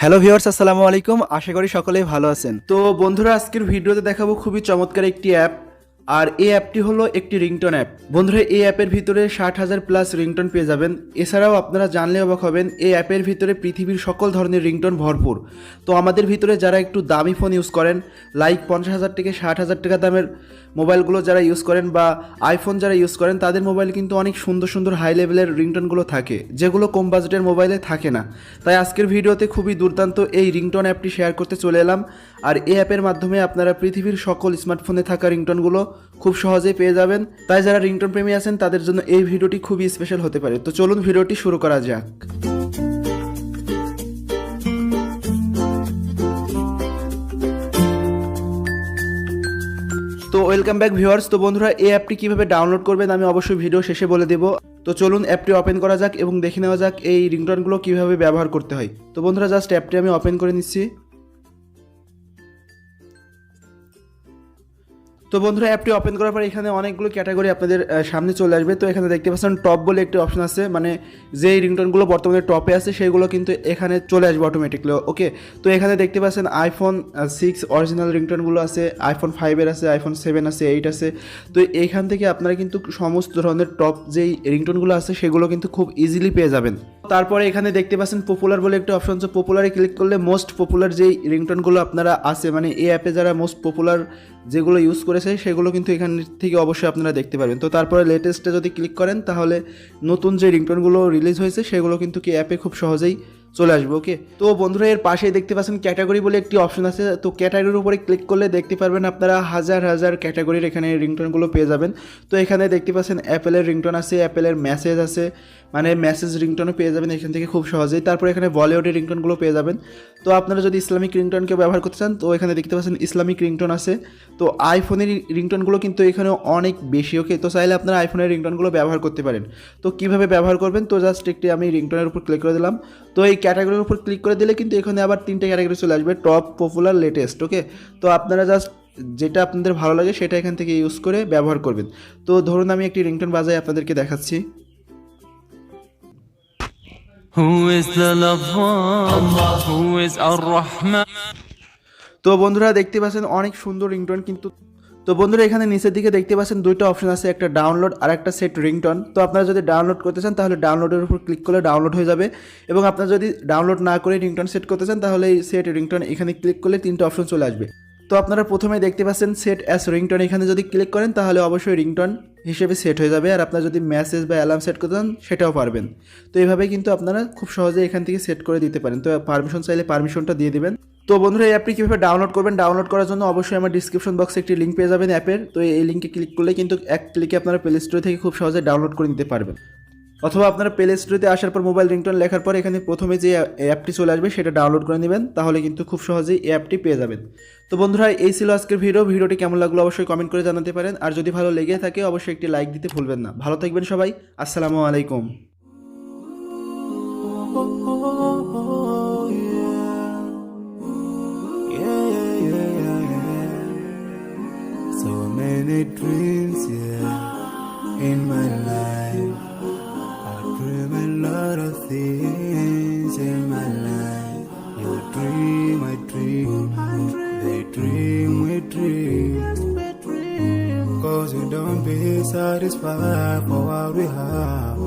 Hello viewers, আসসালামু আলাইকুম। আশা করি সকলেই ভালো আছেন। তো বন্ধুরা, আজকের ভিডিওতে দেখাবো খুবই চমৎকার একটি অ্যাপ। আর এই অ্যাপটি হলো একটি রিংটোন অ্যাপ। বন্ধুরা, এই অ্যাপের ভিতরে 60,000 প্লাস রিংটোন পেয়ে যাবেন। এছাড়াও আপনারা জানলে অবাক হবেন, এই অ্যাপের ভিতরে পৃথিবীর সকল ধরনের রিংটোন ভরপুর। তো আমাদের ভিতরে যারা একটু দামি ফোন ইউজ করেন, লাইক 50,000 থেকে 60,000 টাকা দামের মোবাইলগুলো যারা ইউজ করেন বা আইফোন যারা ইউজ করেন, তাদের মোবাইলে কিন্তু অনেক সুন্দর সুন্দর হাই লেভেলের রিংটোনগুলো থাকে, যেগুলো কম বাজেটের মোবাইলে থাকে না। তাই আজকের ভিডিওতে খুবই দুর্দান্ত এই রিংটোন অ্যাপটি শেয়ার করতে চলে এলাম। আর এই অ্যাপের মাধ্যমে আপনারা পৃথিবীর সকল স্মার্টফোনে থাকা রিংটোনগুলো খুব সহজেই পেয়ে যাবেন। তাই যারা রিংটোন প্রেমী আছেন তাদের জন্য এই ভিডিওটি খুবই স্পেশাল হতে পারে। তো চলুন ভিডিওটি শুরু করা যাক। তো ওয়েলকাম ব্যাক ভিউয়ার্স। তো বন্ধুরা, এই অ্যাপটি কীভাবে ডাউনলোড করবেন আমি অবশ্যই ভিডিও শেষে বলে দেবো। তো চলুন অ্যাপটি ওপেন করা যাক এবং দেখে নেওয়া যাক এই রিংটোনগুলো কীভাবে ব্যবহার করতে হয়। তো বন্ধুরা, জাস্ট অ্যাপটি আমি ওপেন করে নিচ্ছি। তো বন্ধুরা, অ্যাপটি ওপেন করার পর এখানে অনেকগুলো ক্যাটাগরি আপনাদের সামনে চলে আসবে। তো এখানে দেখতে পাচ্ছেন টপ বলে একটি অপশন আছে, মানে যেই রিংটোনগুলো বর্তমানে টপে আছে সেইগুলো কিন্তু এখানে চলে আসবে অটোমেটিকলি। ওকে, তো এখানে দেখতে পাচ্ছেন আইফোন 6 অরিজিনাল রিংটোনগুলো আছে, আইফোন 5 আছে, আইফোন 7 আছে, 8 আছে। তো এইখান থেকে আপনারা কিন্তু সমস্ত ধরনের টপ যেই রিংটোনগুলো আছে সেগুলো কিন্তু খুব ইজিলি পেয়ে যাবেন। তারপরে এখানে দেখতে পাচ্ছেন পপুলার বলে একটা অপশন আছে। পপুলারে ক্লিক করলে মোস্ট পপুলার যেই রিংটোনগুলো আপনারা আছে, মানে এই অ্যাপে যারা মোস্ট পপুলার যেগুলো ইউজ করেছে সেগুলো কিন্তু এখান থেকে অবশ্যই আপনারা দেখতে পারবেন। তো তারপরে লেটেস্টে যদি ক্লিক করেন তাহলে নতুন যে রিংটোনগুলো রিলিজ হয়েছে সেগুলো কিন্তু কি অ্যাপে খুব সহজেই চলে আসবে। ওকে, তো বন্ধুরা, এর পাশেই দেখতে পাচ্ছেন ক্যাটাগরি বলে একটি অপশন আছে। তো ক্যাটাগরির উপরে ক্লিক করলে দেখতে পারবেন আপনারা হাজার হাজার ক্যাটাগরির এখানে রিংটোনগুলো পেয়ে যাবেন। তো এখানে দেখতে পাচ্ছেন অ্যাপেলের রিংটোন আছে, অ্যাপেলের মেসেজ আছে, মানে মেসেজ রিংটোনও পেয়ে যাবেন এখান থেকে খুব সহজেই। তারপর এখানে বলিউডের রিংটোনগুলো পেয়ে যাবেন। তো আপনারা যদি ইসলামিক রিংটোনকে ব্যবহার করতে চান তো এখানে দেখতে পাচ্ছেন ইসলামিক রিংটোন আছে। তো আইফোনের রিংটোনগুলো কিন্তু এখানে অনেক বেশি। ওকে, তো চাইলে আপনারা আইফোনের রিংটোনগুলো ব্যবহার করতে পারেন। তো কীভাবে ব্যবহার করবেন, তো জাস্ট একটি আমি রিংটোনের উপর ক্লিক করে দিলাম। তো এই ক্যাটাগরির উপর ক্লিক করে দিলে কিন্তু এখানে আবার 3টে ক্যাটাগরি চলে আসবে, টপ, পপুলার, লেটেস্ট। ওকে, তো আপনারা জাস্ট যেটা আপনাদের ভালো লাগে সেটা এখান থেকে ইউজ করে ব্যবহার করবেন। তো ধরুন আমি একটি রিংটোন বাজাই আপনাদেরকে দেখাচ্ছি। Who is the loved one? Who is Ar-Rahman? তো বন্ধুরা, দেখতে পাচ্ছেন অনেক সুন্দর রিংটোন কিন্তু। তো বন্ধুরা, এখানে নিচের দিকে দেখতে পাচ্ছেন দুইটা অপশন আছে, একটা ডাউনলোড আর একটা সেট রিংটোন। তো আপনারা যদি ডাউনলোড করতে চান তাহলে ডাউনলোডের উপর ক্লিক করলে ডাউনলোড হয়ে যাবে, এবং আপনারা যদি ডাউনলোড না করে রিংটোন সেট করতে চান তাহলে এই সেট রিংটোন এখানে ক্লিক করলে 3টে অপশন চলে আসবে। তো আপনারা প্রথমে দেখতে পাচ্ছেন সেট অ্যাস রিংটোন, এখানে যদি ক্লিক করেন তাহলে অবশ্যই রিংটোন হিসেবে সেট হয়ে যাবে। আর আপনারা যদি মেসেজ বা অ্যালার্ম সেট করতে চান সেটাও পারবেন। তো এইভাবেই কিন্তু আপনারা খুব সহজে এখান থেকে সেট করে দিতে পারেন। তো পারমিশন চাইলে পারমিশনটা দিয়ে দিবেন। তো বন্ধুরা, এই অ্যাপটি কীভাবে ডাউনলোড করবেন, ডাউনলোড করার জন্য অবশ্যই আমার ডিসক্রিপশন বক্সে একটি লিঙ্ক পেয়ে যাবেন অ্যাপের। তো এই লিঙ্কে ক্লিক করলে কিন্তু এক ক্লিকে আপনারা প্লে স্টোর থেকে খুব সহজে ডাউনলোড করে নিতে পারবেন। অথবা আপনারা প্লে স্টোরে আসার পর মোবাইল রিংটোন লেখার পর এখানে প্রথমে যে অ্যাপটি চলে আসবে সেটা ডাউনলোড করে নেবেন, তাহলে কিন্তু খুব সহজেই এই অ্যাপটি পেয়ে যাবেন। তো বন্ধুরা, এই ছিল আজকের ভিডিওটি কেমন লাগলো অবশ্যই কমেন্ট করে জানাতে পারেন। আর যদি ভালো লেগে থাকে অবশ্যই একটি লাইক দিতে ভুলবেন না। ভালো থাকবেন সবাই, আসসালামু আলাইকুম। So many dreams, yeah, in my life. I dream a lot of things in my life. You dream, I dream. They dream, we dream. Cause we don't be satisfied for what we have.